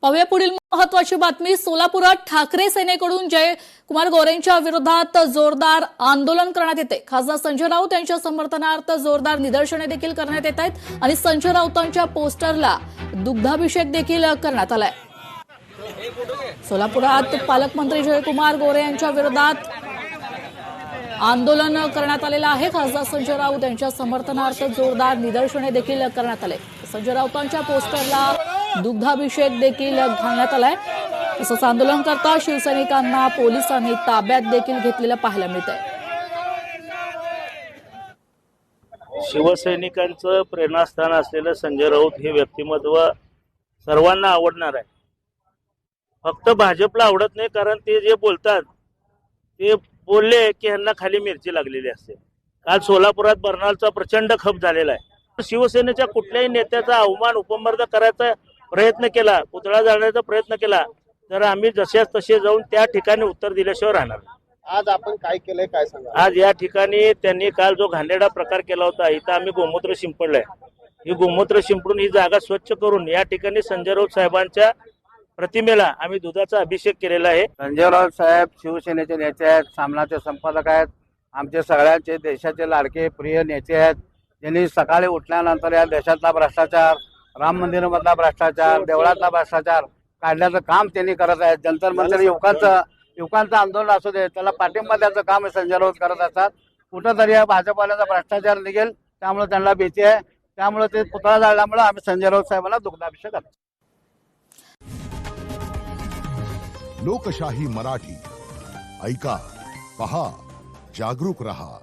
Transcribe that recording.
पाहूया पुढील महत्त्वाची बातमी। सोलापुरात ठाकरे सेनेकडून जयकुमार गोरेंच्या विरोधात जोरदार आंदोलन करण्यात येते। खासदार संजय राऊत यांच्या समर्थनार्थ जोरदार निदर्शने देखील करण्यात येत आहेत आणि संजय राऊतांच्या पोस्टरला दुग्धाभिषेक देखील करण्यात आलाय। सोलापुरात पालकमंत्री जयकुमार गोरे यांच्या विरोधात आंदोलन करण्यात आलेलं आहे। खासदार संजय राऊत यांच्या समर्थनार्थ जोरदार निदर्शने देखील करण्यात आले। संजय राऊतांच्या पोस्टरला दुग्धाभिषेक देखील घालण्यात आलाय। तसंच आंदोलन करता शिवसैनिकांना पोलिसांनी ताब्यात देखील घेतलेलं पाहायला मिळतंय। शिवसैनिकांचं प्रेरणास्थान असलेलं संजय राऊत हे व्यक्तिमत्व सर्वांना आवडणार आहे। फक्त भाजपला आवडत नाही, कारण ते जे बोलतात ते बोलले की ह्यांना खाली मिरची लागलेली असते। काल सोलापुरात बर्नालचा प्रचंड खप झालेला आहे। शिवसेनेच्या कुठल्याही नेत्याचा अवमान उपमर्द करायचा प्रयत्न केला, पुतळा जाळण्याचा प्रयत्न केला तर आम्ही जसेच तसे जाऊन त्या ठिकाणी उत्तर दिल्याशिवाय राहणार। आज आपण काय केलंय काय सांगा? आज या ठिकाणी त्यांनी काल जो घाणेरडा प्रकार केला होता, इथं आम्ही गोमूत्र शिंपडलंय। ही गोमूत्र शिंपडून ही जागा स्वच्छ करून या ठिकाणी संजय राऊत साहेबांच्या प्रतिमेला आम्ही दुधाचा अभिषेक केलेला आहे। संजय राऊत साहेब शिवसेनेचे नेते आहेत, सामनाचे संपादक आहेत, आमचे सगळ्यांचे देशाचे लाडके प्रिय नेते आहेत। ज्यांनी सकाळी उठल्यानंतर या देशातला भ्रष्टाचार, राम मंदिरामधला भ्रष्टाचार, देवळातला भ्रष्टाचार काढण्याचं काम त्यांनी करत आहेत। जंतर मंतर युवकांचं आंदोलन असू दे, त्याला पाठिंबा द्यायचं काम संजय राऊत करत असतात। कुठंतरी या भाजपवाल्यांचा भ्रष्टाचार निघेल त्यामुळे त्यांना भीती आहे, त्यामुळे ते पुतळा जाळल्यामुळे आम्ही संजय राऊत साहेबांना दुग्धाभिषेक करतो। लोकशाही मराठी ऐका, पहा, जागरूक रहा।